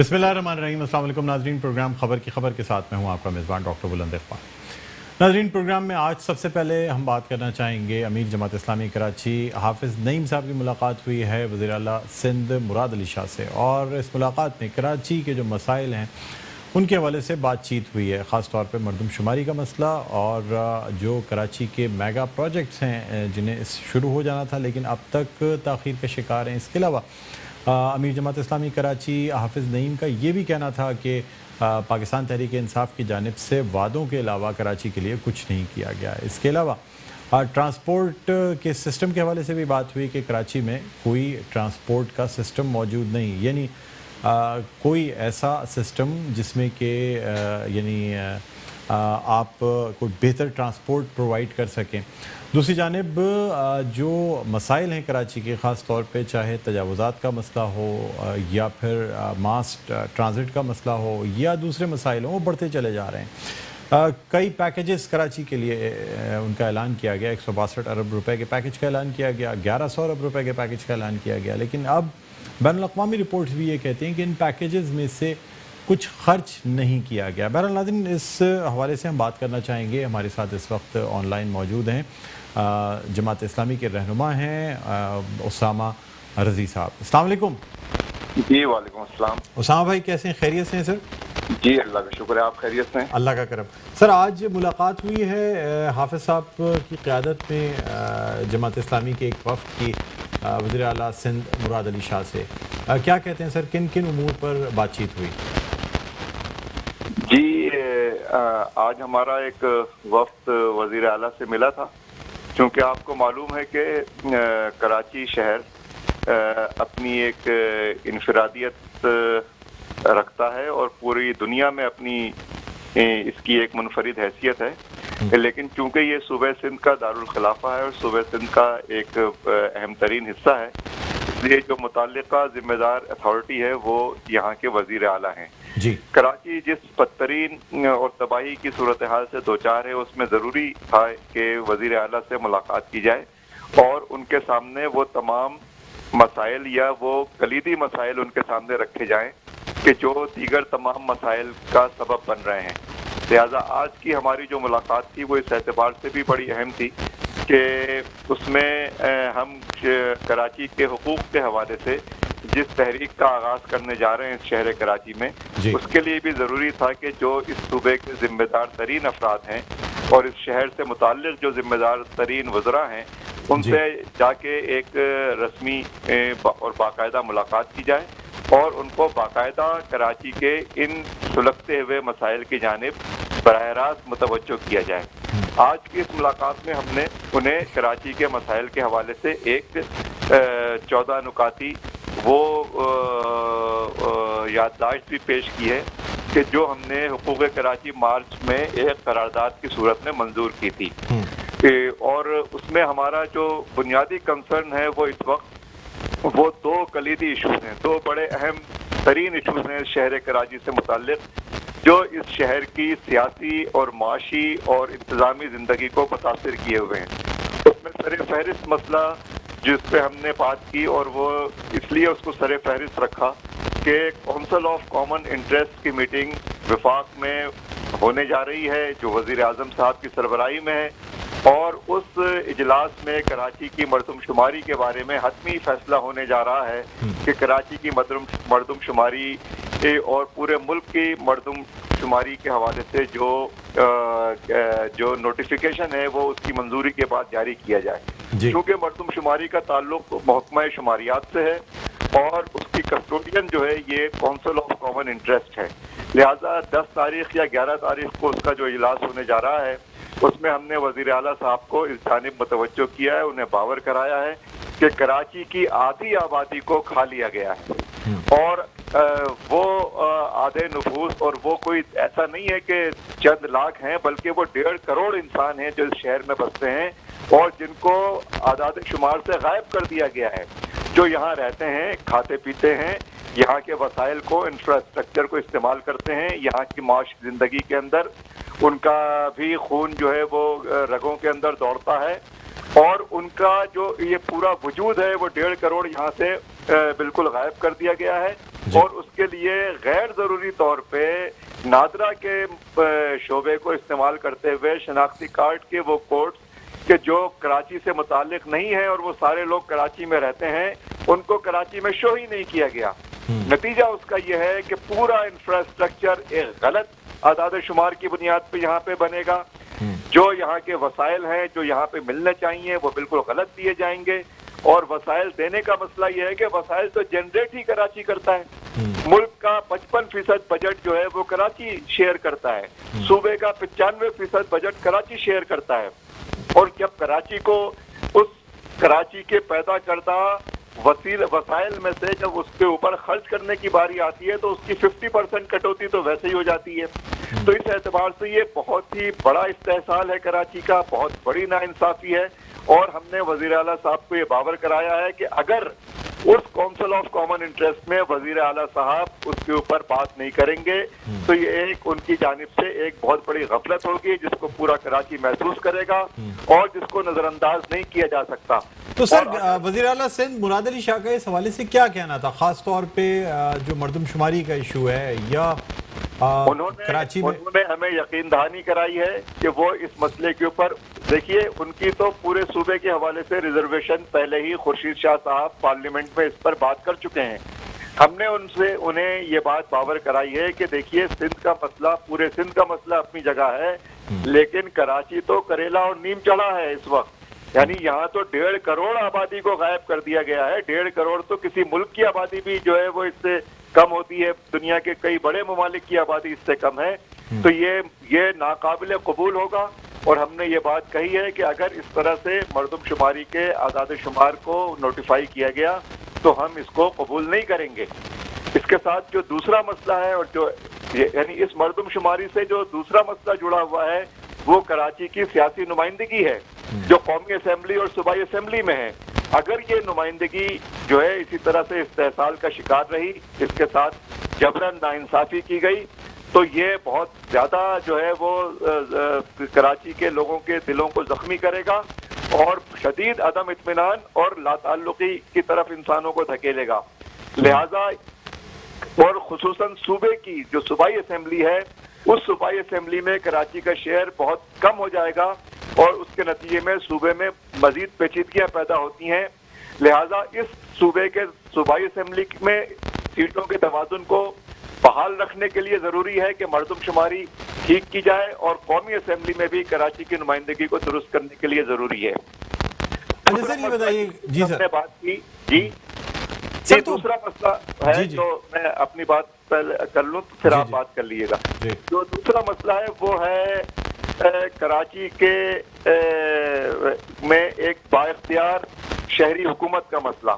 बिस्मिल्लाहिर्रहमानिर्रहीम। अस्सलाम वालेकुम नाज़रीन, प्रोग्राम खबर की खबर के साथ मैं हूँ आपका मेज़बान डॉक्टर बुलंद इक़बाल। नाज़रीन, प्रोग्राम में आज सबसे पहले हम बात करना चाहेंगे अमीर जमात इस्लामी कराची हाफ़िज़ नईम साहब की मुलाकात हुई है वज़ीर आला सिंध मुराद अली शाह से, और इस मुलाकात में कराची के जो मसाइल हैं उनके हवाले से बातचीत हुई है, ख़ास तौर पे मरदमशुमारी का मसला और जो कराची के मेगा प्रोजेक्ट्स हैं जिन्हें शुरू हो जाना था लेकिन अब तक ताख़ीर का शिकार हैं। इसके अलावा अमीर जमात इस्लामी कराची हाफ़िज़ नईम का ये भी कहना था कि पाकिस्तान तहरीक इंसाफ की जानिब से वादों के अलावा कराची के लिए कुछ नहीं किया गया। इसके अलावा ट्रांसपोर्ट के सिस्टम के हवाले से भी बात हुई कि कराची में कोई ट्रांसपोर्ट का सिस्टम मौजूद नहीं, यानी कोई ऐसा सिस्टम जिसमें कि आप कोई बेहतर ट्रांसपोर्ट प्रोवाइड कर सकें। दूसरी जानिब जो मसाइल हैं कराची के, ख़ास तौर पे चाहे तजावुज़ात का मसला हो या फिर मास ट्रांजिट का मसला हो या दूसरे मसाइल हों, वो बढ़ते चले जा रहे हैं। कई पैकेजेस कराची के लिए उनका ऐलान किया गया, 162 अरब रुपए के पैकेज का ऐलान किया गया, 1100 अरब रुपए के पैकेज का ऐलान किया गया, लेकिन अब बैनुल-अक़वामी रिपोर्ट्स भी ये कहती हैं कि इन पैकेजेस में से कुछ खर्च नहीं किया गया। बहरहाल नाज़रीन, इस हवाले से हम बात करना चाहेंगे। हमारे साथ इस वक्त ऑनलाइन मौजूद हैं जमात इस्लामी के रहनुमा हैं उसामा रज़ी साहब। अस्सलाम वालेकुम। जी वालेकुम अस्सलाम। उसामा भाई कैसे हैं, खैरियत से हैं सर? जी अल्लाह का शुक्र है, आप खैरियत से हैं? अल्लाह का करम। सर, आज मुलाकात हुई है हाफ़िज़ साहब की क़यादत में जमात इस्लामी के एक वफ़द की वज़ीर आला सिंध मुराद अली शाह से। क्या कहते हैं सर, किन किन उमूर पर बातचीत हुई? जी आज हमारा एक वफ़द वज़ीर आला से मिला था, क्योंकि आपको मालूम है कि कराची शहर अपनी एक इनफरादियत रखता है और पूरी दुनिया में अपनी इसकी एक मुनफरिद हैसियत है, लेकिन चूंकि ये सूबे सिंध का दारुल खिलाफा है और सूबे सिंध का एक अहम तरीन हिस्सा है, इसलिए जो मुताल्लिका जिम्मेदार अथॉरिटी है वो यहाँ के वज़ीर आला हैं। जी। कराची जिस बदतरीन और तबाही की सूरत हाल से दो चार है, उसमें ज़रूरी था कि वज़ीर आला से मुलाकात की जाए और उनके सामने वो तमाम मसाइल या वो कलीदी मसाइल उनके सामने रखे जाएं कि जो दीगर तमाम मसाइल का सबब बन रहे हैं। लिहाजा आज की हमारी जो मुलाकात थी वो इस एतबार से भी बड़ी अहम थी कि उसमें हम कराची के हुकूक के हवाले से जिस तहरीक का आगाज़ करने जा रहे हैं इस शहर कराची में, उसके लिए भी ज़रूरी था कि जो इस सूबे के ज़िम्मेदार तरीन अफराद हैं और इस शहर से मुताल्लिक़ जो ज़िम्मेदार तरीन वज़रा हैं, उनसे जाके एक रस्मी और बाकायदा मुलाकात की जाए और उनको बाकायदा कराची के इन सुलगते हुए मसाइल की जानिब बराह रास्त मुतवज्जो किया जाए। आज की इस मुलाकात में हमने उन्हें कराची के मसाइल के हवाले से एक 14 नुकाती वो याददाश्त भी पेश की है कि जो हमने हुकूक़ कराची मार्च में एक करारदाद की सूरत में मंजूर की थी, और उसमें हमारा जो बुनियादी कंसर्न है वो इस वक्त वो दो कलीदी इशूज़ हैं, दो बड़े अहम तरीन इशूज़ हैं शहर कराची से मुताल्लिक़, जो इस शहर की सियासी और माशी और इंतज़ामी ज़िंदगी को मुतासिर किए हुए हैं। उसमें सर फहरिस्त मसला जिस पे हमने बात की, और वो इसलिए उसको सर फहरिस्त रखा कि काउंसिल ऑफ कॉमन इंटरेस्ट की मीटिंग वफाक में होने जा रही है जो वज़ीर आज़म साहब की सरबराही में है, और उस इजलास में कराची की मरदमशुमारी के बारे में हतमी फैसला होने जा रहा है कि कराची की मरदमशुमारी और पूरे मुल्क की मरदमशुमारी के हवाले से जो नोटिफिकेशन है वो उसकी मंजूरी के बाद जारी किया जाए, क्योंकि मरदमशुमारी का ताल्लुक महकमा शुमारियात से है और उसकी कस्टोडियन जो है ये काउंसिल ऑफ कॉमन इंटरेस्ट है। लिहाजा 10 तारीख या 11 तारीख को उसका जो इजलास होने जा रहा है उसमें हमने वज़ीर आला साहब को इस जानिब मुतवज्जो किया है, उन्हें बावर कराया है कि कराची की आधी आबादी को खा लिया गया है और वो आधे नफूस, और वो कोई ऐसा नहीं है कि चंद लाख हैं, बल्कि वो 1.5 करोड़ इंसान हैं जो इस शहर में बसते हैं और जिनको आदाद शुमार से गायब कर दिया गया है, जो यहाँ रहते हैं, खाते पीते हैं, यहाँ के वसाइल को, इंफ्रास्ट्रक्चर को इस्तेमाल करते हैं, यहाँ की माशी ज़िंदगी के अंदर उनका भी खून जो है वो रगों के अंदर दौड़ता है और उनका जो ये पूरा वजूद है वो 1.5 करोड़ यहाँ से बिल्कुल गायब कर दिया गया है। اور اس کے لیے غیر ضروری طور پہ نادرا کے شعبے کو استعمال کرتے ہوئے شناختی کارڈ کے وہ کوڈز کہ جو کراچی سے متعلق نہیں ہیں اور وہ سارے لوگ کراچی میں رہتے ہیں ان کو کراچی میں شو ہی نہیں کیا گیا. نتیجہ اس کا یہ ہے کہ پورا انفراسٹرکچر ایک غلط اعداد و شمار کی بنیاد پہ یہاں پہ بنے گا. جو یہاں کے وسائل ہیں جو یہاں پہ ملنے چاہیے وہ بالکل غلط دیے جائیں گے. اور وسائل دینے کا مسئلہ یہ ہے کہ وسائل تو جنریٹ ہی کراچی کرتا ہے. ملک کا 55% بجٹ جو ہے وہ کراچی شیئر کرتا ہے. صوبے کا 95% بجٹ کراچی شیئر کرتا ہے. اور جب کراچی کو اس کراچی کے پیدا کردہ وسائل میں سے جب اس کے اوپر خرچ کرنے کی باری آتی ہے تو اس کی 50% کٹوتی تو ویسے ہی ہو جاتی ہے. تو اس اعتبار سے یہ بہت ہی بڑا استحصال ہے کراچی کا, بہت بڑی ناانصافی ہے. اور ہم نے وزیر اعلیٰ صاحب کو یہ باور کرایا ہے کہ اگر اس کونسل آف کامن انٹرسٹ میں وزیر اعلیٰ صاحب اس کے اوپر بات نہیں کریں گے تو یہ ایک ان کی جانب سے ایک بہت بڑی غفلت ہوگی جس کو پورا کراچی محسوس کرے گا اور جس کو نظر انداز نہیں کیا جا سکتا. تو سر وزیر اعلیٰ سندھ مراد علی شاہ کا اس حوالے سے کیا کہنا تھا, خاص طور پہ جو مردم شماری کا ایشو ہے یا انہوں نے ہمیں یقین دہانی کرائی ہے کہ وہ اس مسئلے کے اوپر, دیکھیے ان کی تو پورے صوبے کے حوالے سے ریزرویشن پہلے ہی خورشید شاہ صاحب پارلیمنٹ میں اس پر بات کر چکے ہیں. ہم نے انہیں یہ بات باور کرائی ہے کہ دیکھیے سندھ کا مسئلہ, پورے سندھ کا مسئلہ اپنی جگہ ہے, لیکن کراچی تو کریلا اور نیم چڑھا ہے اس وقت. یعنی یہاں تو 1.5 کروڑ آبادی کو غائب کر دیا گیا ہے. 1.5 کروڑ تو کسی ملک کی آبادی بھی جو ہے وہ اس سے کم ہوتی ہے, دنیا کے کئی بڑے ممالک کی آبادی اس سے کم ہے. تو یہ ناقابل قبول ہوگا. اور ہم نے یہ بات کہی ہے کہ اگر اس طرح سے مردم شماری کے اعداد و شمار کو نوٹیفائی کیا گیا تو ہم اس کو قبول نہیں کریں گے. اس کے ساتھ جو دوسرا مسئلہ ہے اور جو یعنی اس مردم شماری سے جو دوسرا مسئلہ جڑا ہوا ہے وہ کراچی کی سیاسی نمائندگی ہے جو قومی اسمبلی اور صوبائی اسمبلی میں ہے. اگر یہ نمائندگی جو ہے اسی طرح سے استحصال کا شکار رہی, اس کے ساتھ جبرن ناانصافی کی گئی تو یہ بہت زیادہ جو ہے وہ کراچی کے لوگوں کے دلوں کو زخمی کرے گا اور شدید عدم اطمینان اور لا تعلقی کی طرف انسانوں کو دھکیلے گا. لہذا اور خصوصاً صوبے کی جو صوبائی اسمبلی ہے اس صوبائی اسمبلی میں کراچی کا شیئر بہت کم ہو جائے گا اور اس کے نتیجے میں صوبے میں مزید پیچیدگیاں پیدا ہوتی ہیں. لہذا اس صوبے کے صوبائی اسمبلی میں سیٹوں کے توازن کو بحال رکھنے کے لیے ضروری ہے کہ مردم شماری ٹھیک کی جائے اور قومی اسمبلی میں بھی کراچی کی نمائندگی کو درست کرنے کے لیے ضروری ہے. سر یہ بتائیے, جی سر بات کی جی دوسرا مسئلہ ہے تو میں اپنی بات پہلے کر لوں تو پھر آپ بات کر لیجیے گا. جو دوسرا مسئلہ ہے وہ ہے کراچی کے میں ایک با اختیار شہری حکومت کا مسئلہ.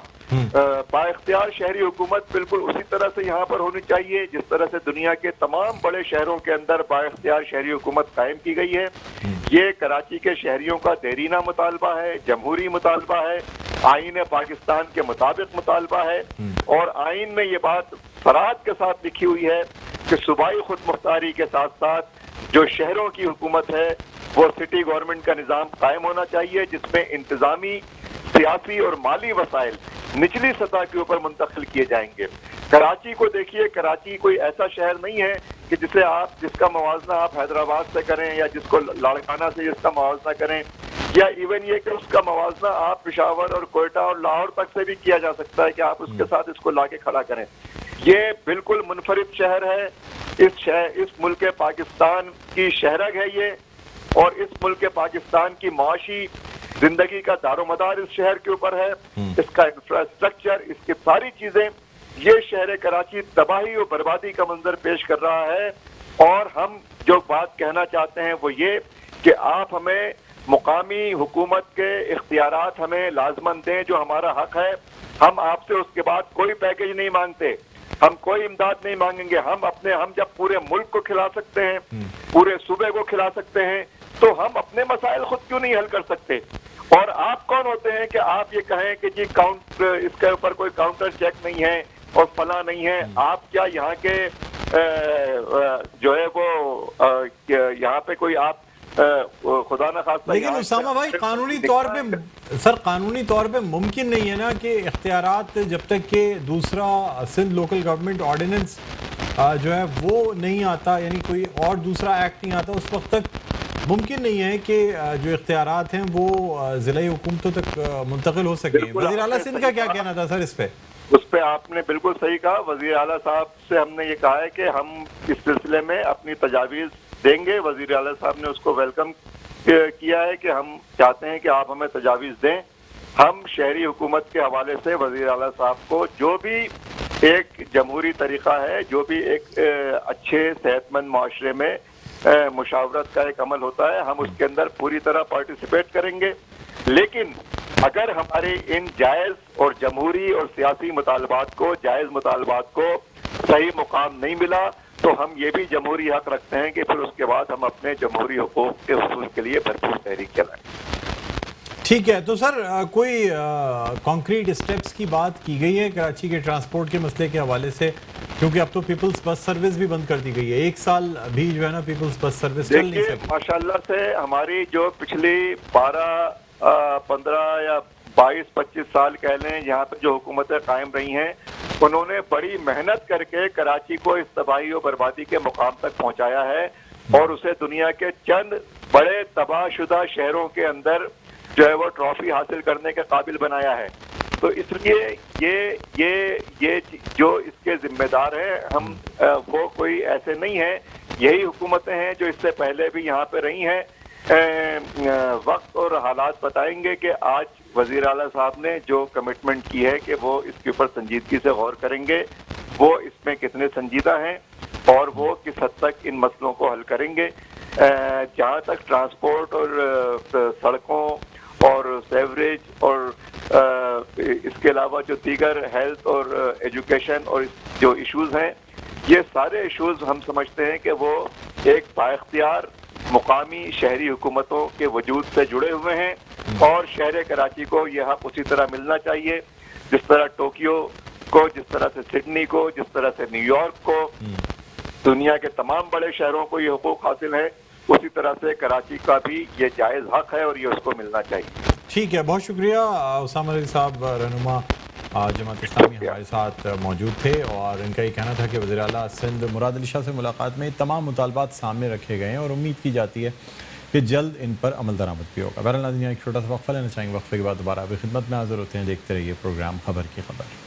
با اختیار شہری حکومت بالکل اسی طرح سے یہاں پر ہونی چاہیے جس طرح سے دنیا کے تمام بڑے شہروں کے اندر با اختیار شہری حکومت قائم کی گئی ہے. یہ کراچی کے شہریوں کا دیرینہ مطالبہ ہے, جمہوری مطالبہ ہے, آئین پاکستان کے مطابق مطالبہ ہے. اور آئین میں یہ بات صراحت کے ساتھ لکھی ہوئی ہے کہ صوبائی خود مختاری کے ساتھ ساتھ جو شہروں کی حکومت ہے وہ سٹی گورنمنٹ کا نظام قائم ہونا چاہیے جس میں انتظامی, سیاسی اور مالی وسائل نچلی سطح کے اوپر منتقل کیے جائیں گے. کراچی کو دیکھیے, کراچی کوئی ایسا شہر نہیں ہے کہ جس کا موازنہ آپ حیدرآباد سے کریں یا جس کو لاڑکانہ سے جس کا موازنہ کریں یا ایون یہ کہ اس کا موازنہ آپ پشاور اور کوئٹہ اور لاہور تک سے بھی کیا جا سکتا ہے کہ آپ اس کے ساتھ اس کو لا کے کھڑا کریں. یہ بالکل منفرد شہر ہے. اس ملک پاکستان کی شہرگ ہے یہ اور اس ملک پاکستان کی معاشی زندگی کا دار و مدار اس شہر کے اوپر ہے. اس کا انفراسٹرکچر, اس کی ساری چیزیں, یہ شہر کراچی تباہی اور بربادی کا منظر پیش کر رہا ہے. اور ہم جو بات کہنا چاہتے ہیں وہ یہ کہ آپ ہمیں مقامی حکومت کے اختیارات ہمیں لازماً دیں جو ہمارا حق ہے. ہم آپ سے اس کے بعد کوئی پیکیج نہیں مانگتے, ہم کوئی امداد نہیں مانگیں گے. ہم جب پورے ملک کو کھلا سکتے ہیں, پورے صوبے کو کھلا سکتے ہیں تو ہم اپنے مسائل خود کیوں نہیں حل کر سکتے؟ اور آپ کون ہوتے ہیں کہ آپ یہ کہیں کہ جی اس کے اوپر کوئی کاؤنٹر چیک نہیں ہے اور فلاں نہیں ہے؟ آپ کیا یہاں کے جو ہے وہ یہاں پہ کوئی آپ खुदा न खास्ता। लेकिन उसामा भाई कानूनी तौर पे सर कानूनी तौर पे मुमकिन नहीं है ना कि इख्तियारात जब तक कि दूसरा सिंध लोकल गवर्नमेंट ऑर्डिनेंस जो है वो नहीं आता, यानी कोई और दूसरा एक्ट नहीं आता, उस वक्त तक मुमकिन नहीं है कि जो इख्तियारात हैं वो ज़िला हुकूमतों तक मुंतकिल हो सके। वज़ीर आला सिंध का क्या कहना था सर इस पे? उस पे आपने बिल्कुल सही कहा। वज़ीर आला साहब से हमने ये कहा है कि हम इस सिलसिले में अपनी तजावीज़ देंगे। वज़ीर आला साहब ने उसको वेलकम किया है कि हम चाहते हैं कि आप हमें तजावीज़ दें। हम शहरी हुकूमत के हवाले से वज़ीर आला साहब को जो भी एक जमहूरी तरीक़ा है, जो भी एक अच्छे सेहतमंद माशरे में मुशावरत का एक अमल होता है, हम उसके अंदर पूरी तरह पार्टिसिपेट करेंगे। लेकिन अगर हमारे इन जायज़ और जमहूरी और सियासी मुतालबात को, जायज़ मुतालबात को सही मुकाम नहीं मिला तो हम ये भी जमहूरी हक रखते हैं कि फिर उसके बाद हम अपने जमहूरी हुकूक के हुसूल के लिए भरपूर तहरीक चलाएं। ठीक है, तो सर कोई कॉन्क्रीट स्टेप्स की बात की गई है कराची के ट्रांसपोर्ट के मसले के हवाले से? क्योंकि अब तो पीपल्स बस सर्विस भी बंद कर दी गई है, एक साल भी जो है ना पीपल्स बस सर्विस चल नहीं सकी। माशाल्लाह से हमारी जो पिछली 12, 15 या 22-25 साल कह लें यहाँ पे जो हुकूमतें कायम रही हैं, उन्होंने बड़ी मेहनत करके कराची को इस तबाही और बर्बादी के मुकाम तक पहुँचाया है और उसे दुनिया के चंद बड़े तबाहशुदा शहरों के अंदर जो है वो ट्रॉफी हासिल करने के काबिल बनाया है। तो इसलिए ये जो इसके जिम्मेदार हैं हम वो कोई ऐसे नहीं हैं, यही हुकूमतें हैं जो इससे पहले भी यहाँ पे रही हैं। वक्त और हालात बताएंगे कि आज वज़ीर आला साहब ने जो कमिटमेंट की है कि वो इसके ऊपर संजीदगी से गौर करेंगे, वो इसमें कितने संजीदा हैं और वो किस हद तक इन मसलों को हल करेंगे। जहाँ तक ट्रांसपोर्ट और सड़कों और सेवरेज और इसके अलावा जो दीगर हेल्थ और एजुकेशन और जो इश्यूज हैं, ये सारे इश्यूज हम समझते हैं कि वो एक बाइख्तियार मुकामी शहरी हुकूमतों के वजूद से जुड़े हुए हैं और शहर कराची को यह हक उसी तरह मिलना चाहिए जिस तरह टोक्यो को, जिस तरह से सिडनी को, जिस तरह से न्यूयॉर्क को, दुनिया के तमाम बड़े शहरों को ये हुकूक हासिल है, उसी तरह से कराची का भी ये जायज़ हक है और ये उसको मिलना चाहिए। ठीक है, बहुत शुक्रिया। उसामा अली साहब रहनुमा जमात इस्लामी हमारे साथ मौजूद थे और इनका ये कहना था कि वज़ीर आला सिंध मुराद अली शाह से मुलाकात में तमाम मुतालबात सामने रखे गए हैं और उम्मीद की जाती है कि जल्द इन पर अमल दरामद भी होगा। बहरहाल नाज़रीन, एक छोटा सा वक्फा लेना चाहेंगे, वक्फे के बाद दोबारा आपकी खिदमत में हाजिर होते हैं। देखते रहिए प्रोग्राम खबर की खबर।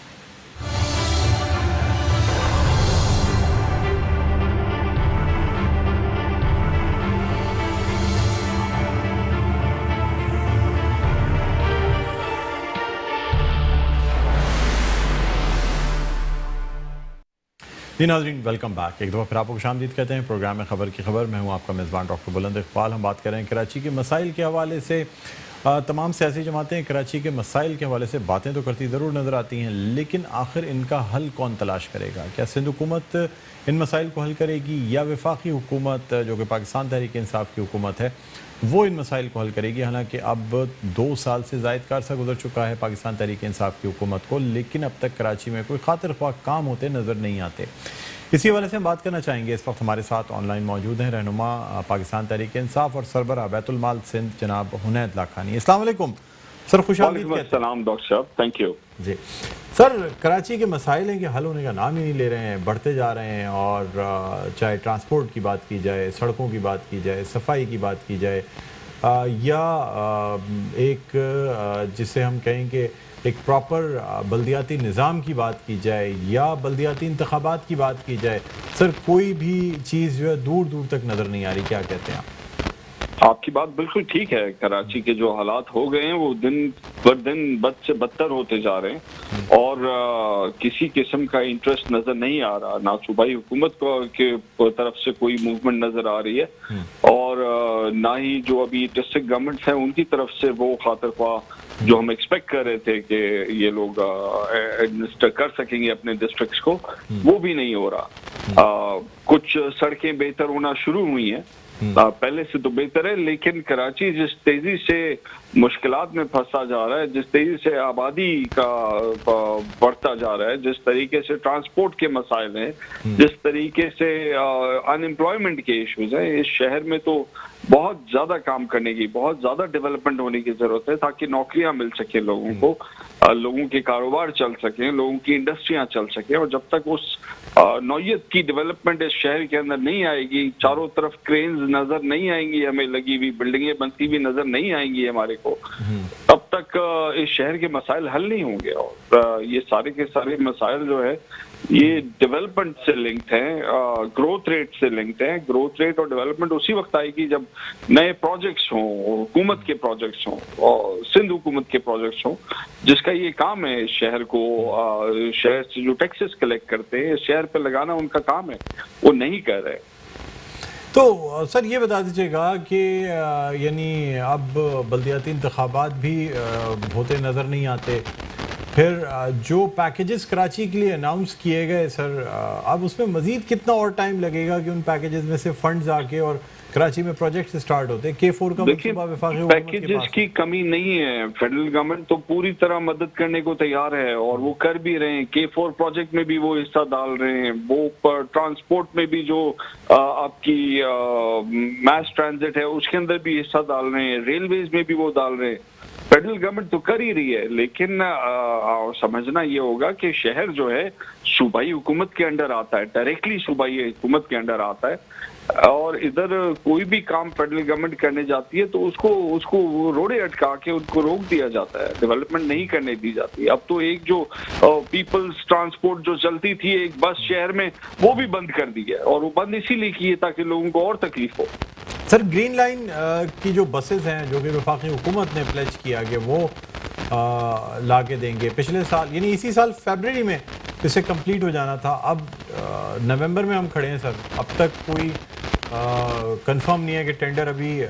जी नाज़रीन, वेलकम बैक। एक दफ़ा फिर आपको खुशामदीद कहते हैं प्रोग्राम में खबर की खबर। मैं हूं आपका मेज़बान डॉक्टर बुलंद इकबाल। हम बात कर रहे हैं कराची के मसाइल के हवाले से। तमाम सियासी जमातें कराची के मसाइल के हवाले से बातें तो करती ज़रूर नज़र आती हैं, लेकिन आखिर इनका हल कौन तलाश करेगा? क्या सिंध हुकूमत इन मसाइल को हल करेगी या वफाकी हुकूमत जो कि पाकिस्तान तहरीक इंसाफ की हुकूमत है वो इन मसाइल को हल करेगी? हालांकि अब 2 साल से ज़ायद का अरसा गुजर चुका है पाकिस्तान तहरीक इंसाफ की हुकूमत को, लेकिन अब तक कराची में कोई खातिर ख्वाह काम होते नज़र नहीं आते। इसी हवाले से हम बात करना चाहेंगे। इस वक्त हमारे साथ ऑनलाइन मौजूद हैं रहनुमा पाकिस्तान तहरीक इंसाफ और सरबराह बैतुल माल सिंध जनाब हुनैद लाखानी। अस्सलाम वालेकुम सर, खुशामदीद कहते हैं। सलाम डॉक्टर साहब, थैंक यू जी। सर, कराची के मसाइल हैं कि हल होने का नाम ही नहीं ले रहे हैं, बढ़ते जा रहे हैं। और चाहे ट्रांसपोर्ट की बात की जाए, सड़कों की बात की जाए, सफाई की बात की जाए, या एक जिसे हम कहेंगे एक प्रॉपर बल्दियाती निज़ाम की बात की जाए या बल्दियाती इंतखाबात की बात की जाए, सर कोई भी चीज़ जो है दूर दूर तक नज़र नहीं आ रही। क्या कहते हैं आप? आपकी बात बिल्कुल ठीक है। कराची के जो हालात हो गए हैं वो दिन बर दिन बद से बदतर होते जा रहे हैं और किसी किस्म का इंटरेस्ट नजर नहीं आ रहा, ना सूबाई हुकूमत के तरफ से कोई मूवमेंट नजर आ रही है और ना ही जो अभी डिस्ट्रिक्ट गवर्नमेंट्स हैं उनकी तरफ से वो खातिर ख्वाह जो हम एक्सपेक्ट कर रहे थे कि ये लोग एडमिनिस्टर कर सकेंगे अपने डिस्ट्रिक्ट्स को, वो भी नहीं हो रहा। कुछ सड़कें बेहतर होना शुरू हुई हैं, पहले से तो बेहतर है, लेकिन कराची जिस तेजी से मुश्किलात में फंसा जा रहा है, जिस तेजी से आबादी का बढ़ता जा रहा है, जिस तरीके से ट्रांसपोर्ट के मसाइल हैं, जिस तरीके से अनएम्प्लॉयमेंट के इश्यूज हैं, इस शहर में तो بہت زیادہ کام کرنے کی، بہت زیادہ ڈیولپمنٹ ہونے کی ضرورت ہے تاکہ نوکریاں مل سکیں لوگوں کو، لوگوں کے کاروبار چل سکیں، لوگوں کی انڈسٹریاں چل سکیں. اور جب تک اس نوعیت کی ڈیولپمنٹ اس شہر کے اندر نہیں آئے گی، چاروں طرف کرینز نظر نہیں آئیں گی، ہمیں لگی ہوئی بلڈنگیں بنتی ہوئی نظر نہیں آئیں گی ہمارے کو، تب تک اس شہر کے مسائل حل نہیں ہوں گے. اور یہ سارے کے سارے مسائل جو ہے یہ ڈیولپمنٹ سے لنکڈ ہیں، گروتھ ریٹ سے لنکڈ ہیں. گروتھ ریٹ اور ڈیولپمنٹ اسی وقت آئے گی جب نئے پروجیکٹس ہوں، حکومت کے پروجیکٹس ہوں، اور سندھ حکومت کے پروجیکٹس ہوں، جس کا یہ کام ہے شہر کو، شہر سے جو ٹیکسز کلیکٹ کرتے ہیں شہر پہ لگانا ان کا کام ہے، وہ نہیں کر رہے. تو سر یہ بتا دیجیے گا کہ یعنی اب بلدیاتی انتخابات بھی ہوتے نظر نہیں آتے، پھر جو پیکیجز کراچی کے لیے اناؤنس کیے گئے سر، اب اس میں مزید کتنا اور ٹائم لگے گا کہ ان پیکیجز میں سے فنڈز آ کے اور کراچی میں پروجیکٹس سٹارٹ ہوتے؟ K4 کا منصوبہ وفاقی حکومت کے پاس پیکیجز کی کمی نہیں ہے، فیڈرل گورنمنٹ تو پوری طرح مدد کرنے کو تیار ہے اور وہ کر بھی رہے ہیں. K4 پروجیکٹ میں بھی وہ حصہ ڈال رہے ہیں، وہ ٹرانسپورٹ میں بھی جو آپ کی میس ٹرانزٹ ہے اس کے اندر بھی حصہ ڈال رہے ہیں، ریلویز میں بھی وہ ڈال رہے ہیں. فیڈرل گورنمنٹ تو کر ہی رہی ہے، لیکن سمجھنا یہ ہوگا کہ شہر جو ہے صوبائی حکومت کے انڈر آتا ہے، ڈائریکٹلی صوبائی حکومت کے انڈر آتا ہے، اور ادھر کوئی بھی کام فیڈرل گورنمنٹ کرنے جاتی ہے تو اس کو روڑے اٹکا کے ان کو روک دیا جاتا ہے، ڈیولپمنٹ نہیں کرنے دی جاتی. اب تو ایک جو پیپلز ٹرانسپورٹ جو چلتی تھی ایک بس شہر میں، وہ بھی بند کر دی ہے، اور وہ بند اسی لیے کی ہے تاکہ لوگوں کو اور تکلیف ہو. سر گرین لائن کی جو بسز ہیں جو کہ وفاقی حکومت نے پلیج کیا کہ وہ لا کے دیں گے، پچھلے سال یعنی اسی سال فیبرری میں اسے کمپلیٹ ہو جانا تھا، اب نومبر میں ہم کھڑے ہیں سر، اب تک کوئی کنفرم نہیں ہے کہ ٹینڈر ابھی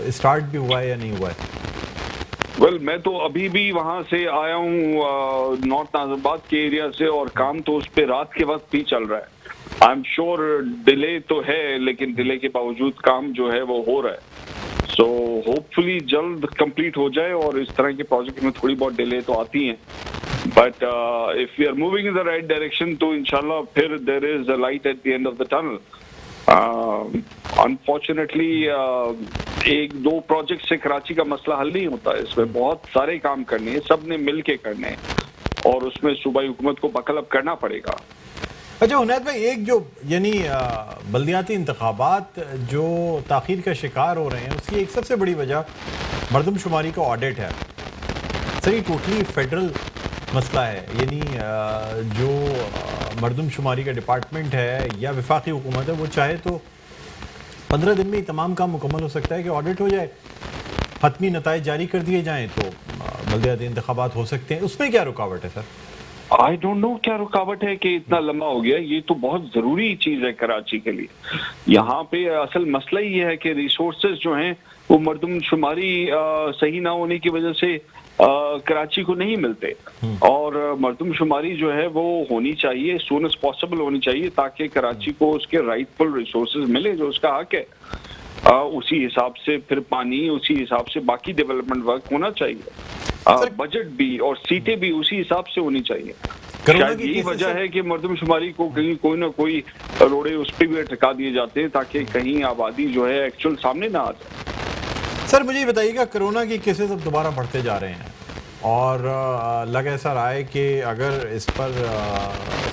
اسٹارٹ بھی ہوا ہے یا نہیں ہوا ہے. میں تو ابھی بھی وہاں سے آیا ہوں نارتھ ناظر آباد کے ایریا سے، اور کام تو اس پہ رات کے وقت بھی چل رہا ہے. آئی ایم شیور ڈیلے تو ہے، لیکن ڈیلے کے باوجود کام جو ہے وہ ہو رہا ہے. سو ہوپ فلی جلد کمپلیٹ ہو جائے، اور اس طرح کے پروجیکٹ میں تھوڑی بہت ڈیلے تو آتی ہیں، but if we are moving in the right direction تو انشاءاللہ پھر there is a light at the end of the tunnel. Unfortunately ایک دو پروجیکٹ سے کراچی کا مسئلہ حل نہیں ہوتا ہے، اس میں بہت سارے کام کرنے ہیں، سب نے مل کے کرنے ہیں، اور اس میں صوبائی حکومت کو بکل اپ کرنا پڑے گا. اچھا عنایت بھائی، ایک جو یعنی بلدیاتی انتخابات جو تاخیر کا شکار ہو رہے ہیں اس کی ایک سب سے بڑی وجہ مردم شماری کا آڈٹ ہے. سر یہ ٹوٹلی فیڈرل مسئلہ ہے، یعنی جو مردم شماری کا ڈپارٹمنٹ ہے یا وفاقی حکومت ہے وہ چاہے تو 15 دن میں تمام کام مکمل ہو سکتا ہے کہ آڈٹ ہو جائے، حتمی نتائج جاری کر دیے جائیں تو بلدیاتی انتخابات ہو سکتے ہیں. اس میں کیا رکاوٹ ہے سر؟ آئی ڈونٹ نو کیا رکاوٹ ہے کہ اتنا لمبا ہو گیا. یہ تو بہت ضروری چیز ہے کراچی کے لیے. یہاں پہ اصل مسئلہ یہ ہے کہ ریسورسز جو ہیں وہ مردم شماری صحیح نہ ہونے کی وجہ سے کراچی کو نہیں ملتے، اور مردم شماری جو ہے وہ ہونی چاہیے، سون ایز پاسبل ہونی چاہیے، تاکہ کراچی کو اس کے رائٹ فل ریسورسز ملے جو اس کا حق ہے. اسی حساب سے پھر پانی، اسی حساب سے باقی ڈیولپمنٹ ورک ہونا چاہیے، بجٹ بھی اور سیٹیں بھی اسی حساب سے ہونی چاہیے. شاید یہی وجہ ہے کہ مردم شماری کو کہیں کوئی نہ کوئی روڑے اس پہ بھی اٹکا دیے جاتے ہیں تاکہ کہیں آبادی جو ہے ایکچوئل سامنے نہ آ جائے. سر مجھے یہ بتائیے گا، کرونا کی کیسز اب دوبارہ بڑھتے جا رہے ہیں، اور لگ ایسا رہا ہے کہ اگر اس پر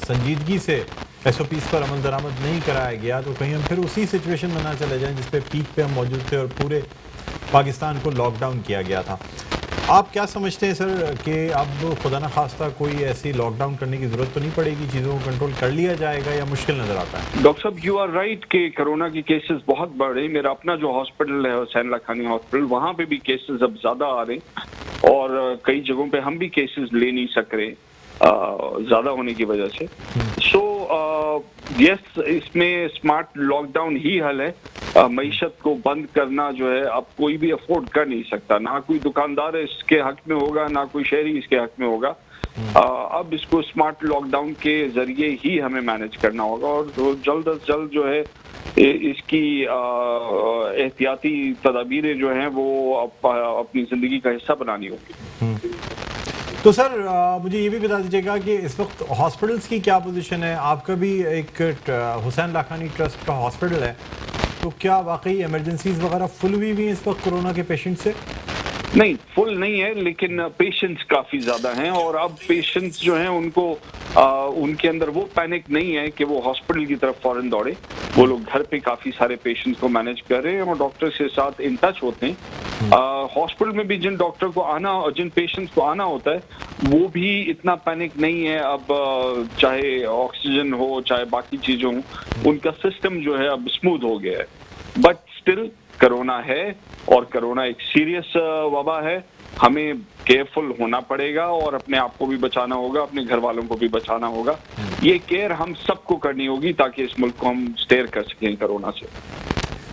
سنجیدگی سے SOPs پر عمل درآمد نہیں کرایا گیا تو کہیں ہم پھر اسی سچویشن میں نہ چلے جائیں جس پہ پیک پہ ہم موجود تھے اور پورے پاکستان کو لاک ڈاؤن کیا گیا تھا. آپ کیا سمجھتے ہیں سر کہ اب خدا نخواستہ کوئی ایسی لاک ڈاؤن کرنے کی ضرورت تو نہیں پڑے گی، چیزوں کو کنٹرول کر لیا جائے گا، یا مشکل نظر آتا ہے؟ ڈاکٹر صاحب یو آر رائٹ کہ کرونا کی کیسز بہت بڑھ رہے ہیں. میرا اپنا جو ہاسپٹل ہے حسین لاکھانی ہاسپٹل، وہاں پہ بھی کیسز اب زیادہ آ رہے ہیں، اور کئی جگہوں پہ ہم بھی کیسز لے نہیں سک رہے زیادہ ہونے کی وجہ سے. سو یس، اس میں اسمارٹ لاک ڈاؤن ہی حل ہے. معیشت کو بند کرنا جو ہے اب کوئی بھی افورڈ کر نہیں سکتا، نہ کوئی دکاندار اس کے حق میں ہوگا، نہ کوئی شہری اس کے حق میں ہوگا. اب اس کو اسمارٹ لاک ڈاؤن کے ذریعے ہی ہمیں مینج کرنا ہوگا، اور جلد از جلد جو ہے اس کی احتیاطی تدابیریں جو ہیں وہ اپنی زندگی کا حصہ بنانی ہوگی. تو سر مجھے یہ بھی بتا دیجیے گا کہ اس وقت ہاسپٹلس کی کیا پوزیشن ہے؟ آپ کا بھی ایک حسین لاکھانی ٹرسٹ کا ہاسپٹل ہے، تو کیا واقعی ایمرجنسیز وغیرہ فل ہوئی ہوئی ہیں اس وقت کورونا کے پیشنٹ سے؟ نہیں فل نہیں ہے، لیکن پیشنٹس کافی زیادہ ہیں، اور اب پیشنٹس جو ہیں ان کو ان کے اندر وہ پینک نہیں ہے کہ وہ ہاسپٹل کی طرف فوراً دوڑے. وہ لوگ گھر پہ کافی سارے پیشنٹس کو مینیج کر رہے ہیں اور ڈاکٹر کے ساتھ ان ٹچ ہوتے ہیں. ہاسپٹل میں بھی جن ڈاکٹر کو آنا، جن پیشنٹس کو آنا ہوتا ہے وہ بھی اتنا پینک نہیں ہے اب، چاہے آکسیجن ہو چاہے باقی چیزیں ہوں، ان کا سسٹم جو ہے اب اسموتھ ہو گیا ہے. بٹ اسٹل کرونا ہے، اور کرونا ایک سیریس وبا ہے. ہمیں کیئرفل ہونا پڑے گا اور اپنے آپ کو بھی بچانا ہوگا، اپنے گھر والوں کو بھی بچانا ہوگا. یہ کیئر ہم سب کو کرنی ہوگی تاکہ اس ملک کو ہم اسٹیئر کر سکیں کرونا سے.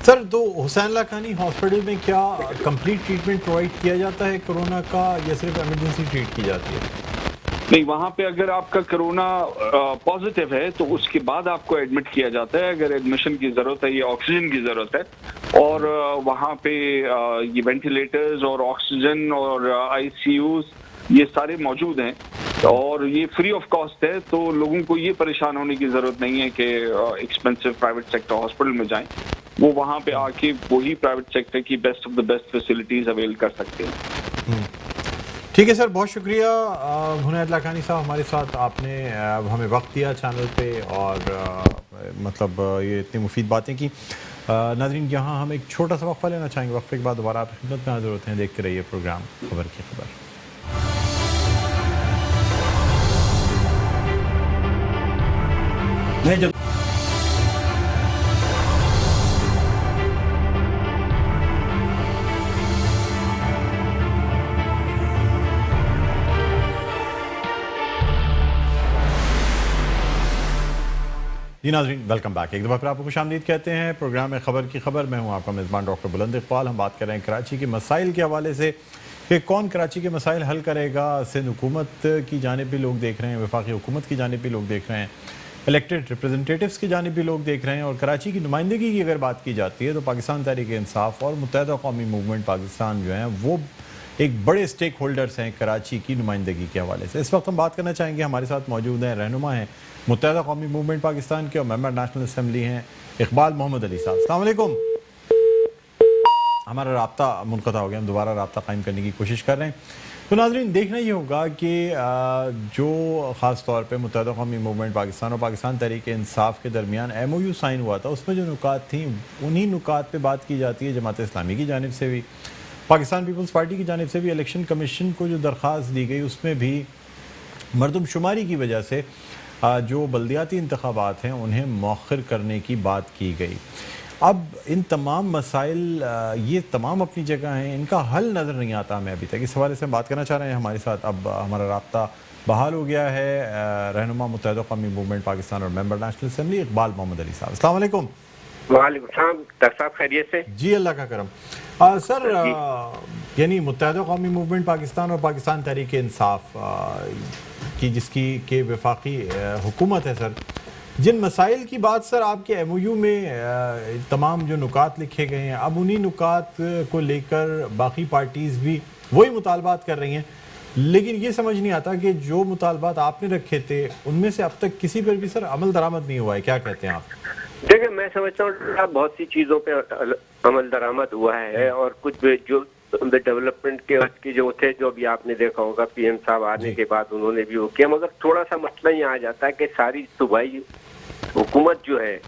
سر تو حسین لاکھانی ہاسپٹل میں کیا کمپلیٹ ٹریٹمنٹ پرووائڈ کیا جاتا ہے کرونا کا، یا صرف ایمرجنسی ٹریٹ کی جاتی ہے؟ نہیں، وہاں پہ اگر آپ کا کرونا پازیٹیو ہے تو اس کے بعد آپ کو ایڈمٹ کیا جاتا ہے اگر ایڈمیشن کی ضرورت ہے یا آکسیجن کی ضرورت ہے. اور وہاں پہ یہ وینٹیلیٹرز اور آکسیجن اور آئی سی یوز یہ سارے موجود ہیں، اور یہ فری آف کاسٹ ہے. تو لوگوں کو یہ پریشان ہونے کی ضرورت نہیں ہے کہ ایکسپینسو پرائیویٹ سیکٹر ہاسپٹل میں جائیں. وہ وہاں پہ آ کے وہی پرائیویٹ سیکٹر کی best of the best facilities oil کر سکتے ہیں. ٹھیک ہے سر، بہت شکریہ حنید لاکھانی صاحب، ہمارے ساتھ آپ نے ہمیں وقت دیا چینل پہ، اور مطلب یہ اتنی مفید باتیں کی. ناظرین یہاں ہم ایک چھوٹا سا وقفہ لینا چاہیں گے، وقفے کے بعد دوبارہ آپ کی خدمت میں حاضر ہوتے ہیں. دیکھتے رہیے پروگرام خبر کی خبر. جی ناظرین ویلکم بیک، ایک دفعہ پھر آپ کو خوش آمدید کہتے ہیں پروگرام خبر کی خبر. میں ہوں آپ کا میزبان ڈاکٹر بلند اقبال. ہم بات کر رہے ہیں کراچی کے مسائل کے حوالے سے کہ کون کراچی کے مسائل حل کرے گا. سندھ حکومت کی جانب بھی لوگ دیکھ رہے ہیں، وفاقی حکومت کی جانب بھی لوگ دیکھ رہے ہیں، الیکٹڈ ریپرزنٹیٹیوز کی جانب بھی لوگ دیکھ رہے ہیں. اور کراچی کی نمائندگی کی اگر بات کی جاتی ہے تو پاکستان تحریک انصاف اور متحدہ قومی موومنٹ پاکستان جو ہیں وہ ایک بڑے سٹیک ہولڈرز ہیں کراچی کی نمائندگی کے حوالے سے. اس وقت ہم بات کرنا چاہیں گے، ہمارے ساتھ موجود ہیں، رہنما ہیں متحدہ قومی موومنٹ پاکستان کے اور ممبر نیشنل اسمبلی ہیں اقبال محمد علی صاحب. السلام علیکم. ہمارا رابطہ منقطع ہو گیا، ہم دوبارہ رابطہ قائم کرنے کی کوشش کر رہے ہیں. تو ناظرین دیکھنا یہ ہوگا کہ جو خاص طور پہ متحدہ قومی موومنٹ پاکستان اور پاکستان تحریک انصاف کے درمیان ایم او یو سائن ہوا تھا، اس میں جو نکات تھیں انہی نکات پہ بات کی جاتی ہے. جماعت اسلامی کی جانب سے بھی، پاکستان پیپلز پارٹی کی جانب سے بھی الیکشن کمیشن کو جو درخواست دی گئی اس میں بھی مردم شماری کی وجہ سے جو بلدیاتی انتخابات ہیں انہیں مؤخر کرنے کی بات کی گئی. اب ان تمام مسائل یہ تمام اپنی جگہ ہیں، ان کا حل نظر نہیں آتا ہمیں ابھی تک. اس حوالے سے ہم بات کرنا چاہ رہے ہیں. ہمارے ساتھ اب ہمارا رابطہ بحال ہو گیا ہے رہنما متحدہ قومی موومنٹ پاکستان اور ممبر نیشنل اسمبلی اقبال محمد علی صاحب. السلام علیکم. وعلیکم السلام ڈاکٹر صاحب، خیریت سے؟ جی اللہ کا کرم. سر یعنی متحدہ قومی موومنٹ پاکستان اور پاکستان تحریک انصاف کی جس کی کہ وفاقی حکومت ہے سر، جن مسائل کی بات سر آپ کے ایم او یو میں تمام جو نکات لکھے گئے ہیں، اب انہی نکات کو لے کر باقی پارٹیز بھی وہی مطالبات کر رہی ہیں، لیکن یہ سمجھ نہیں آتا کہ جو مطالبات آپ نے رکھے تھے ان میں سے اب تک کسی پر بھی سر عمل درآمد نہیں ہوا ہے. کیا کہتے ہیں آپ؟ دیکھیں میں سمجھتا ہوں بہت سی چیزوں پہ عمل درآمد ہوا ہے، اور کچھ جو ڈیولپمنٹ کے وقت کی جو تھے، جو ابھی آپ نے دیکھا ہوگا پی ایم صاحب آنے کے بعد انہوں نے بھی وہ کیا، مگر تھوڑا سا مسئلہ یہ آ جاتا ہے کہ ساری صوبائی حکومت جو ہے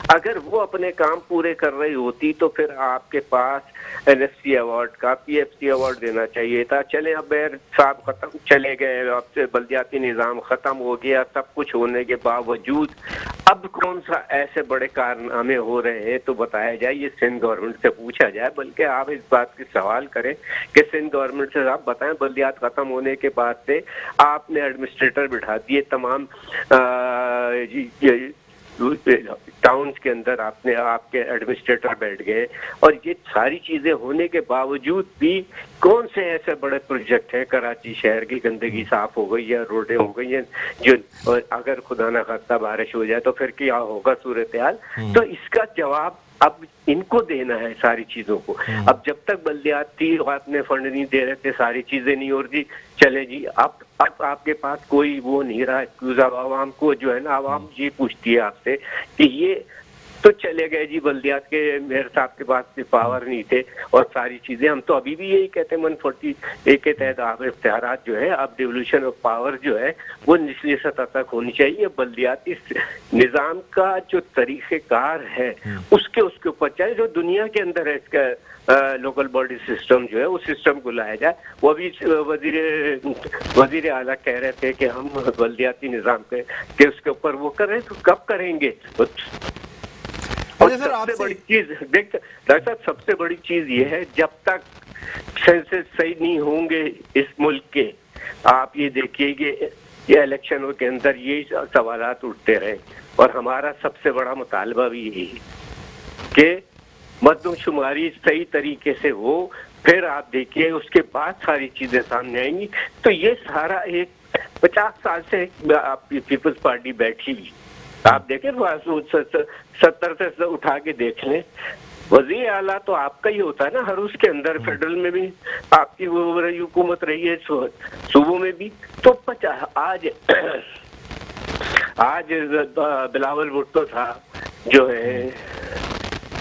اگر وہ اپنے کام پورے کر رہی ہوتی تو پھر آپ کے پاس این ایف سی ایوارڈ کا پی ایف سی ایوارڈ دینا چاہیے تھا. چلے اب صاحب ختم چلے گئے، اب سے بلدیاتی نظام ختم ہو گیا، سب کچھ ہونے کے باوجود اب کون سا ایسے بڑے کارنامے ہو رہے ہیں تو بتایا جائے. یہ سندھ گورنمنٹ سے پوچھا جائے، بلکہ آپ اس بات کی سوال کریں کہ سندھ گورنمنٹ سے آپ بتائیں بلدیات ختم ہونے کے بعد سے آپ نے ایڈمنسٹریٹر بٹھا دیے تمام ٹاؤنز کے اندر، آپ کے ایڈمنسٹریٹر بیٹھ گئے، اور یہ ساری چیزیں ہونے کے باوجود بھی کون سے ایسے بڑے پروجیکٹ ہیں؟ کراچی شہر کی گندگی صاف ہو گئی ہے، روڈیں ہو گئی ہیں، جو اگر خدا نہ خواستہ بارش ہو جائے تو پھر کیا ہوگا صورتحال؟ تو اس کا جواب اب ان کو دینا ہے ساری چیزوں کو. اب جب تک بلدیاتی اپنے فنڈ نہیں دے رہے تھے، ساری چیزیں نہیں ہو رہی، چلے جی اب آپ کے پاس کوئی وہ نہیں رہا. عوام کو جو ہے نا، عوام یہ پوچھتی ہے آپ سے کہ یہ तो चले गए जी बल्दियात के मेयर साहब के पास पावर नहीं थे और सारी चीजें। हम तो अभी भी यही कहते हैं 140A के तहत आप इख्तियारात जो है, अब डिवोल्यूशन ऑफ पावर जो है वो निचली सतह तक होनी चाहिए। बल्दियाती निजाम का जो तरीक़ेकार है उसके ऊपर चाहे जो दुनिया के अंदर है इसका लोकल बॉडी सिस्टम जो है उस सिस्टम को लाया जाए। वो अभी वजीर आला कह रहे थे कि हम बल्दियाती निजाम के उसके ऊपर वो करें, तो कब करेंगे? और सबसे बड़ी चीज देख डॉक्टर साहब, सबसे बड़ी चीज ये है जब तक सेंसस सही नहीं होंगे इस मुल्क के, आप ये देखिए कि ये इलेक्शनों के अंदर यही सवालात उठते रहे। और हमारा सबसे बड़ा मुतालबा भी यही है कि मर्दमशुमारी सही तरीके से हो, फिर आप देखिए उसके बाद सारी चीजें सामने आएंगी। तो ये सारा एक 50 साल से आपकी पीपल्स पार्टी बैठी हुई, आप देखें 70 से उठा के देख लें, वजीर आला तो आपका ही होता है ना हर उसके अंदर। फेडरल में भी आपकी हुकूमत रही है, सूबों में भी। तो आज बिलावल भुट्टो था जो है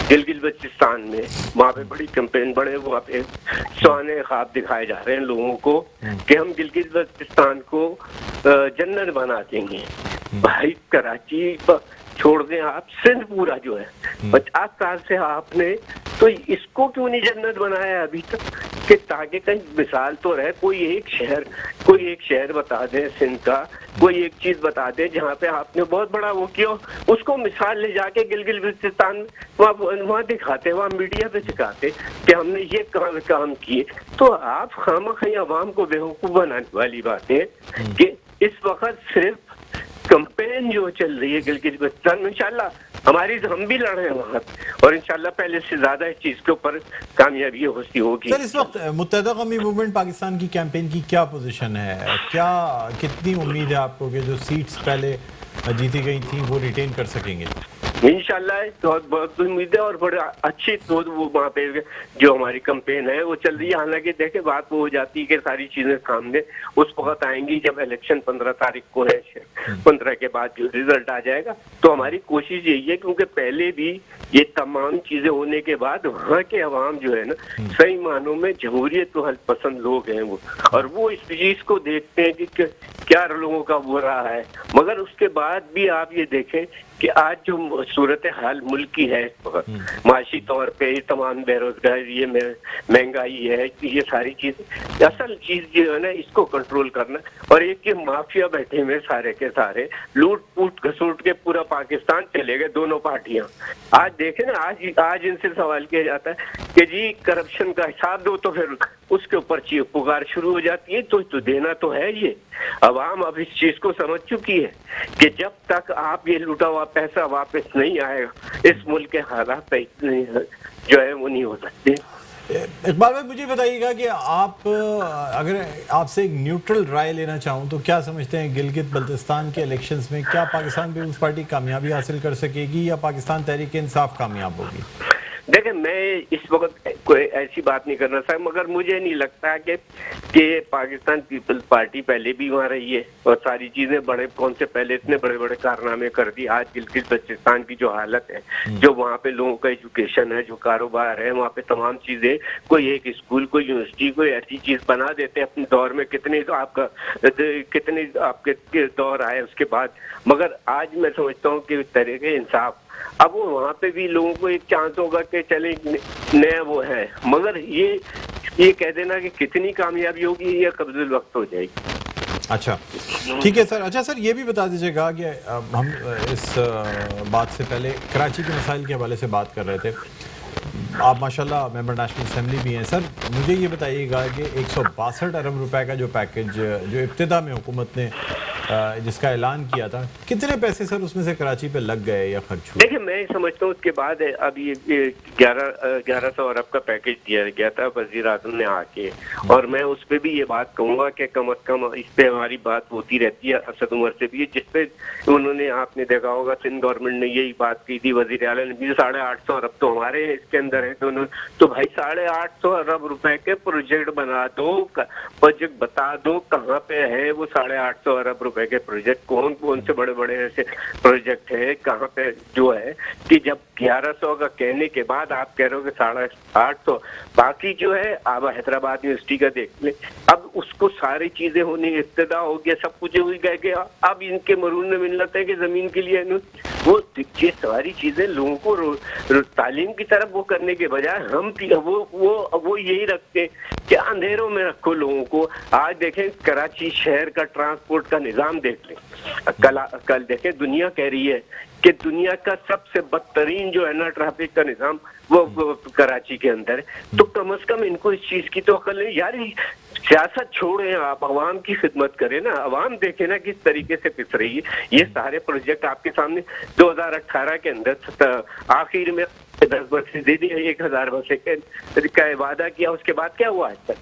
गिलगित बल्तिस्तान में, वहाँ पे बड़ी कैंपेन, बड़े वहाँ पे सुहाने ख्वाब दिखाए जा रहे हैं लोगों को कि हम गिलगित बल्तिस्तान को जन्नत बना देंगे। भाई कराची छोड़ दें आप, सिंध पूरा जो है 50 साल से आपने तो इसको क्यों नहीं जन्नत बनाया अभी तक, कि ताकि कहीं मिसाल तो रहे। कोई एक शहर बता दे सिंध का, कोई एक चीज बता दे जहाँ पे आपने बहुत बड़ा वो किया, उसको मिसाल ले जाके गिलगित बल्तिस्तान वहाँ दिखाते, वहाँ मीडिया पे दिखाते कि हमने ये काम किए। तो आप खामखा अवाम को बेवकूफ बनाने वाली बात है कि इस वक्त सिर्फ कैंपेन जो चल रही है गिलगित बल्तिस्तान में, इंशाल्लाह हम भी लड़ रहे हैं वहाँ, और इंशाल्लाह पहले से ज्यादा इस चीज के ऊपर कामयाबी होगी। सर, इस वक्त मुत्तहिदा कौमी मूवमेंट पाकिस्तान की कैंपेन की क्या पोजीशन है? कितनी उम्मीद है आपको कि जो सीट्स पहले जीती गई थी वो रिटेन कर सकेंगे? इंशाल्लाह बहुत उम्मीद है और बड़े अच्छी तो वो वहाँ पे जो हमारी कैंपेन है वो चल रही है। हालांकि देखे बात वो हो जाती है कि सारी चीजें सामने उस वक्त आएंगी जब इलेक्शन 15 तारीख को है, 15 के बाद जो रिजल्ट आ जाएगा। तो हमारी कोशिश यही है, क्योंकि पहले भी ये तमाम चीजें होने के बाद वहाँ के अवाम जो है ना सही मानों में जमहूरियत तो पसंद लोग हैं वो, और वो इस चीज को देखते हैं कि क्या लोगों का वो रहा है। मगर उसके बाद भी आप ये देखें कि आज जो सूरत हाल मुल्क की है माशी तौर पे, तमाम बेरोजगारी, ये महंगाई है, ये सारी चीज, असल चीज जो है ना इसको कंट्रोल करना। और एक ये माफिया बैठे हुए सारे के सारे लूट पूट घसूट के पूरा पाकिस्तान चले गए दोनों पार्टियां। आज देखे ना, आज इनसे सवाल किया जाता है कि जी करप्शन का हिसाब दो, तो फिर उसके ऊपर चीख पुकार शुरू हो जाती है। तो देना तो है ये। अवाम अब इस चीज को समझ चुकी है कि जब तक आप ये लूटा हुआ पैसा वापस नहीं आएगा, इस मुल्क के हालात जो है वो नहीं हो सकते। इकबाल भाई, मुझे बताइएगा कि आप अगर आपसे एक न्यूट्रल राय लेना चाहूँ तो क्या समझते हैं गिलगित बल्तिस्तान के इलेक्शंस में क्या पाकिस्तान पीपल्स पार्टी कामयाबी हासिल कर सकेगी या पाकिस्तान तहरीक इंसाफ कामयाब होगी? देखिए, मैं इस वक्त कोई ऐसी बात नहीं करना चाहता, मगर मुझे नहीं लगता कि पाकिस्तान पीपल्स पार्टी पहले भी वहाँ रही है और सारी चीजें पहले इतने बड़े बड़े कारनामे कर दी। आज गिलगित बल्तिस्तान की जो हालत है, जो वहाँ पे लोगों का एजुकेशन है, जो कारोबार है, वहाँ पे तमाम चीजें, कोई एक स्कूल, कोई यूनिवर्सिटी, कोई ऐसी चीज बना देते हैं अपने दौर में। कितने आपके दौर आए उसके बाद, मगर आज मैं समझता हूँ कि तरीके इंसाफ, अब वो वहाँ पे भी लोगों को एक चांस होगा कि चले नया वो है, मगर ये कह देना कि कितनी कामयाबी होगी ये कब्ज़ुल वक्त हो जाएगी। अच्छा, ठीक है सर। अच्छा सर, ये भी बता दीजिएगा कि हम इस बात से पहले कराची के मसाइल के हवाले से बात कर रहे थे। आप माशाल्लाह मेंबर नेशनल असेंबली भी हैं सर। मुझे ये बताइएगा कि 162 अरब रुपए का जो पैकेज जो इब्तिदा में हुकूमत ने जिसका ऐलान किया था, कितने पैसे सर उसमें से कराची पे लग गए या खर्च हुए? देखिए, मैं समझता हूँ उसके बाद अब ये 1100 अरब का पैकेज दिया गया था वजीर आजम ने आके, और मैं उस पर भी ये बात कहूँगा कि कम अज कम इस पे हमारी बात होती रहती है असद उमर से भी, जिसपे उन्होंने, आपने देखा होगा सिंध गवर्नमेंट ने यही बात की थी, वजीर आला ने भी 850 अरब तो हमारे इसके अंदर है दोनों। तो भाई 850 अरब रुपए के प्रोजेक्ट बना दो, प्रोजेक्ट बता दो कहाँ पे है वो 850 अरब रुपए के प्रोजेक्ट, कौन कौन से बड़े बड़े ऐसे प्रोजेक्ट है कहाँ पे जो है कि जब 1100 का कहने के बाद आप कह रहे हो कि 850, बाकी जो है आप हैदराबाद यूनिवर्सिटी का देख ले, अब उसको सारी चीजें होने इब्तदा हो गया, सब कुछ हो गया, अब इनके मरून में मिलता है कि जमीन के लिए वो ये सारी चीजें लोगों को तालीम की तरफ वो करने के बजाय हम वो यही रखते कि अंधेरों में रखो लोगों को। आज देखें कराची शहर का ट्रांसपोर्ट का निजाम देख लें, कल देखें दुनिया कह रही है कि दुनिया का सबसे बदतरीन जो है ना ट्रैफिक का निजाम वो कराची के अंदर है। तो कम से कम इनको इस चीज की तो अकल नहीं यार, सियासत छोड़े, आप अवाम की खिदमत करें ना, अवाम देखे ना किस तरीके से पिस रही है। ये सारे प्रोजेक्ट आपके सामने 2018 के अंदर आखिर में 10 बसें दे दी, 1000 बसें का वादा किया, उसके बाद क्या हुआ आज तक?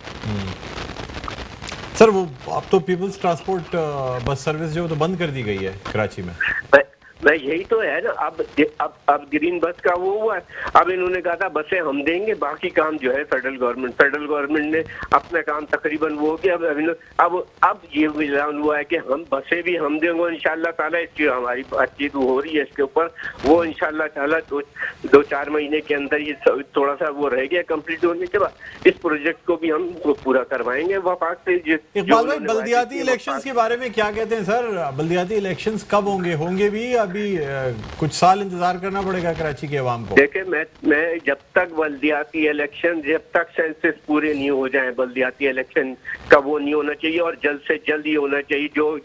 सर वो अब तो पीपल्स ट्रांसपोर्ट बस सर्विस जो तो बंद कर दी गई है कराची में। मैं यही तो है ना, अब ग्रीन बस का वो हुआ है, अब इन्होंने कहा था बसें हम देंगे, बाकी काम जो है फेडरल गवर्नमेंट ने अपना काम तकरीबन वो किया। अब ये ऐलान हुआ है कि हम बसें भी हम देंगे इंशाल्लाह ताला। इसकी हमारी बातचीत हो रही है इसके ऊपर, वो इंशाल्लाह ताला 2-4 महीने के अंदर ये थोड़ा सा वो रह गया कंप्लीट होने के बाद इस प्रोजेक्ट को भी हम पूरा करवाएंगे वफाक से। इकबाल भाई, बल्दियाती इलेक्शंस के बारे में क्या कहते हैं सर? बल्दियाती इलेक्शंस कब होंगे भी अभी कुछ साल इंतजार करना पड़ेगा कराची के अवाम को? देखिए मैं जब तक बल्दियाती इलेक्शन, जब तक सेंसस पूरे नहीं हो जाए, बल्दियाती इलेक्शन का वो नहीं होना चाहिए और जल्द से जल्द ही होना चाहिए। जो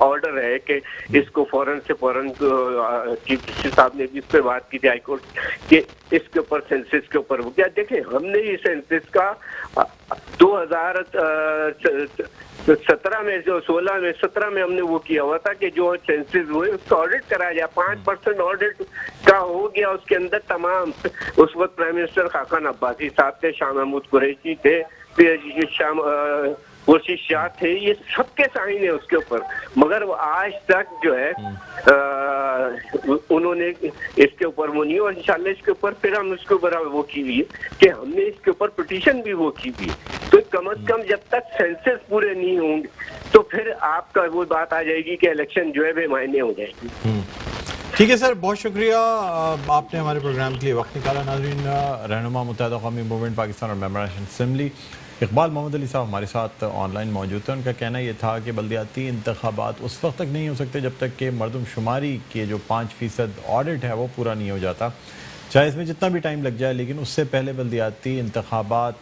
ऑर्डर है कि इसको फौरन से फौरन चीफ जस्टिस साहब ने भी इस पर बात की थी हाई कोर्ट कि इसके ऊपर सेंसस के ऊपर हो गया। देखिए हमने ये सेंसस का 2017 में जो 17 में हमने वो किया हुआ था कि जो सेंसस हुए उसका ऑडिट कराया जाए। 5% ऑडिट का हो गया, उसके अंदर तमाम उस वक्त प्राइम मिनिस्टर खाकान अब्बासी साहब थे, शाह महमूद कुरैशी थे, कोशिश शाह थे, ये सबके साइन है उसके ऊपर, मगर वो आज तक जो है उन्होंने इसके ऊपर वो नहीं, और इंशाल्लाह इसके ऊपर फिर हम उसके ऊपर वो की हुई है कि हमने इसके ऊपर पिटीशन भी वो की हुई है। तो कम से कम जब तक सेंसस पूरे नहीं होंगे तो फिर आपका वो बात आ जाएगी कि इलेक्शन जो है बेमायने हो जाएगी। ठीक है सर, बहुत शुक्रिया आपने हमारे प्रोग्राम के लिए वक्त निकाला। नाज़रीन, रहनुमा मुत्तहिदा कौमी मूवमेंट पाकिस्तान और मेंबर असेंबली इकबाल मोहम्मद अली साहब हमारे साथ ऑनलाइन मौजूद थे। उनका कहना ये था कि बल्दियाती इंतखाबात उस वक्त तक नहीं हो सकते जब तक कि मरदमशुमारी के जो 5% ऑडिट है वो पूरा नहीं हो जाता, चाहे इसमें जितना भी टाइम लग जाए, लेकिन उससे पहले बल्दियाती इंतखाबात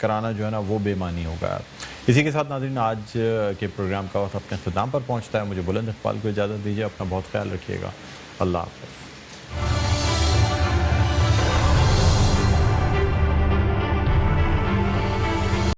कराना जो है ना वो बेमानी होगा। इसी के साथ नाज़रीन आज के प्रोग्राम का वक्त अपने इख्तिताम पर पहुँचता है। मुझे बुलंद इकबाल को इजाज़त दीजिए, अपना बहुत ख्याल रखिएगा। अल्लाह हाफ़िज़।